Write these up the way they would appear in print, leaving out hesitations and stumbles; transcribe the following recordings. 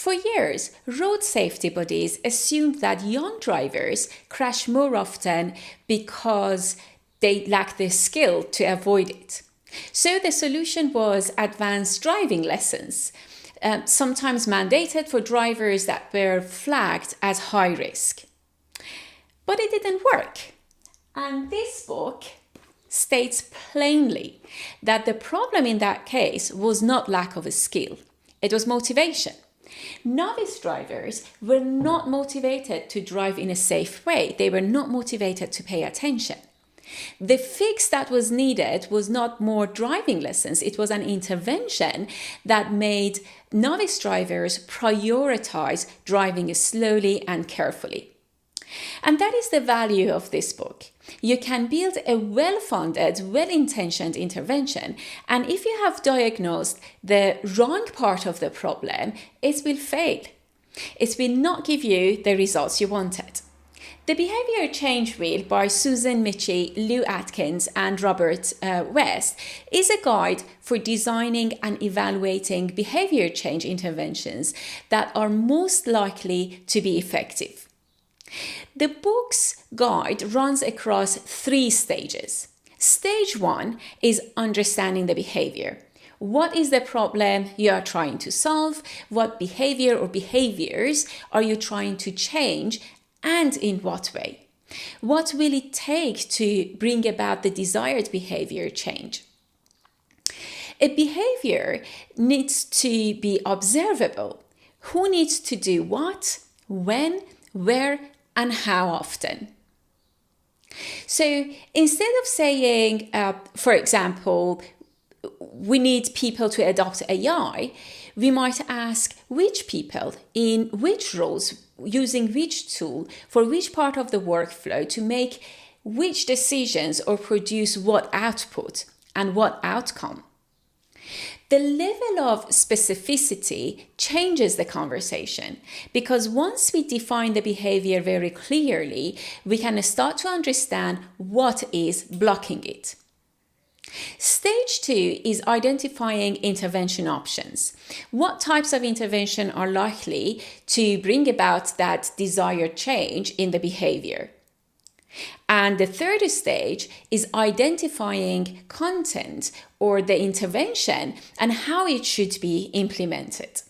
For years, road safety bodies assumed that young drivers crash more often because they lack the skill to avoid it. So the solution was advanced driving lessons, sometimes mandated for drivers that were flagged as high risk. But it didn't work. And this book states plainly that the problem in that case was not lack of a skill, it was motivation. Novice drivers were not motivated to drive in a safe way. They were not motivated to pay attention. The fix that was needed was not more driving lessons. It was an intervention that made novice drivers prioritize driving slowly and carefully. And that is the value of this book. You can build a well-funded, well-intentioned intervention, and if you have diagnosed the wrong part of the problem, it will fail. It will not give you the results you wanted. The Behaviour Change Wheel by Susan Michie, Lou Atkins and Robert West is a guide for designing and evaluating behavior change interventions that are most likely to be effective. The book's guide runs across 3 stages. Stage 1 is understanding the behavior. What is the problem you are trying to solve? What behavior or behaviors are you trying to change, and in what way? What will it take to bring about the desired behavior change? A behavior needs to be observable. Who needs to do what, when, where, and how often? So instead of saying, for example, we need people to adopt AI, we might ask which people, in which roles, using which tool, for which part of the workflow to make which decisions or produce what output and what outcome. The level of specificity changes the conversation because once we define the behavior very clearly, we can start to understand what is blocking it. Stage 2 is identifying intervention options. What types of intervention are likely to bring about that desired change in the behavior? And the third stage is identifying content or the intervention and how it should be implemented.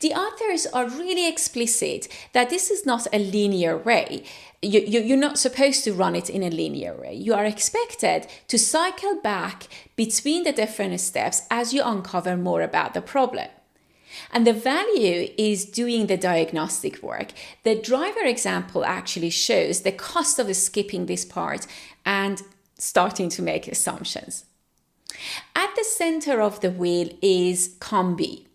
The authors are really explicit that this is not a linear way. You're not supposed to run it in a linear way. You are expected to cycle back between the different steps as you uncover more about the problem. And the value is doing the diagnostic work. The driver example actually shows the cost of skipping this part and starting to make assumptions. At the center of the wheel is COMBI: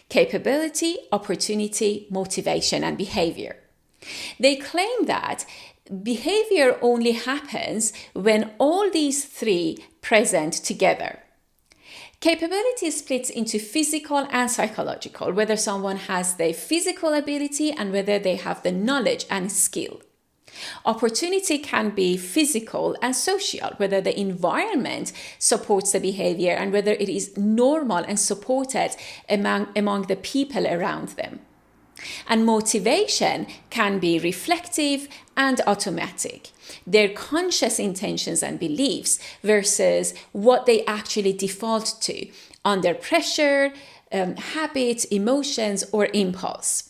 capability, opportunity, motivation, and behavior. They claim that behavior only happens when all these 3 present together. Capability splits into physical and psychological, whether someone has the physical ability and whether they have the knowledge and skill. Opportunity can be physical and social, whether the environment supports the behavior and whether it is normal and supported among the people around them. And motivation can be reflective and automatic. Their conscious intentions and beliefs versus what they actually default to under pressure, habit, emotions, or impulse.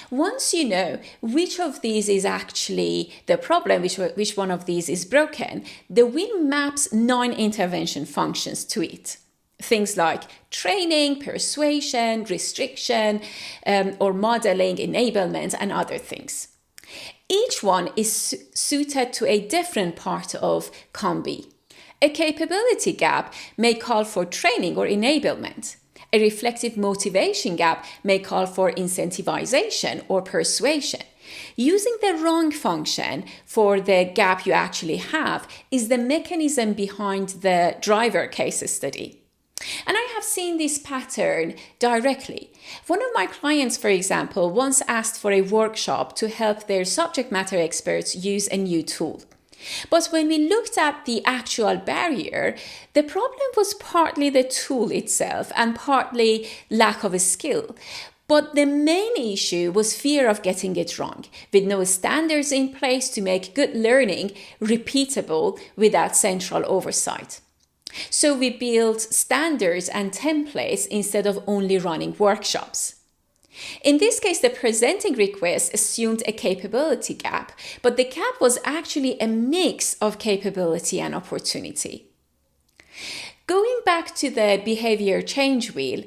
Once you know which of these is actually the problem, which one of these is broken, the wheel maps 9 intervention functions to it. Things like training, persuasion, restriction, or modeling, enablement, and other things. Each one is suited to a different part of COMBI. A capability gap may call for training or enablement. A reflective motivation gap may call for incentivization or persuasion. Using the wrong function for the gap you actually have is the mechanism behind the driver case study. And I have seen this pattern directly. One of my clients, for example, once asked for a workshop to help their subject matter experts use a new tool. But when we looked at the actual barrier, the problem was partly the tool itself and partly lack of a skill. But the main issue was fear of getting it wrong, with no standards in place to make good learning repeatable without central oversight. So we built standards and templates instead of only running workshops. In this case, the presenting request assumed a capability gap, but the gap was actually a mix of capability and opportunity. Going back to the behavior change wheel,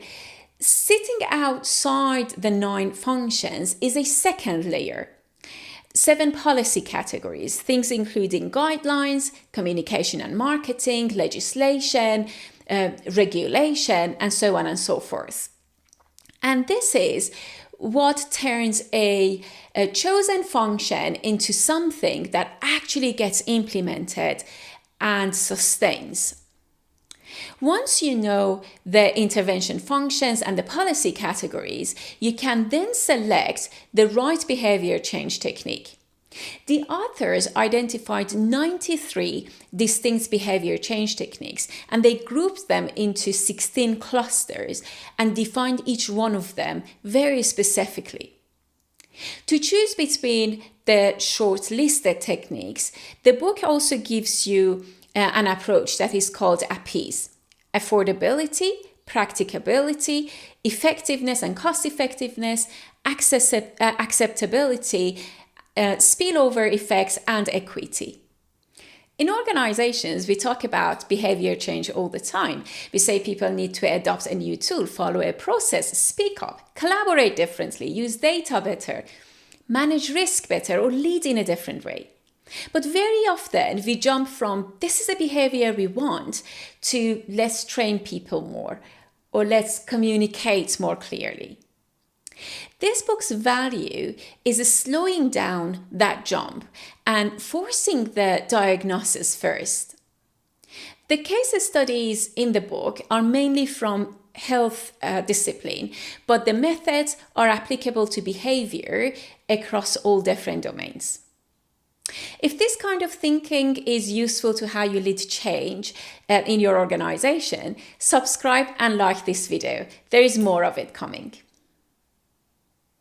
sitting outside the 9 functions is a second layer. 7 policy categories, things including guidelines, communication and marketing, legislation, regulation, and so on and so forth. And this is what turns a chosen function into something that actually gets implemented and sustains. Once you know the intervention functions and the policy categories, you can then select the right behavior change technique. The authors identified 93 distinct behavior change techniques, and they grouped them into 16 clusters and defined each one of them very specifically. To choose between the short-listed techniques, the book also gives you an approach that is called APPEASE: affordability, practicability, effectiveness and cost-effectiveness, acceptability, spillover effects, and equity. In organizations, we talk about behavior change all the time. We say people need to adopt a new tool, follow a process, speak up, collaborate differently, use data better, manage risk better, or lead in a different way. But very often we jump from this is a behavior we want to let's train people more or let's communicate more clearly. This book's value is slowing down that jump and forcing the diagnosis first. The case studies in the book are mainly from health discipline, but the methods are applicable to behavior across all different domains. If this kind of thinking is useful to how you lead change in your organization, subscribe and like this video. There is more of it coming.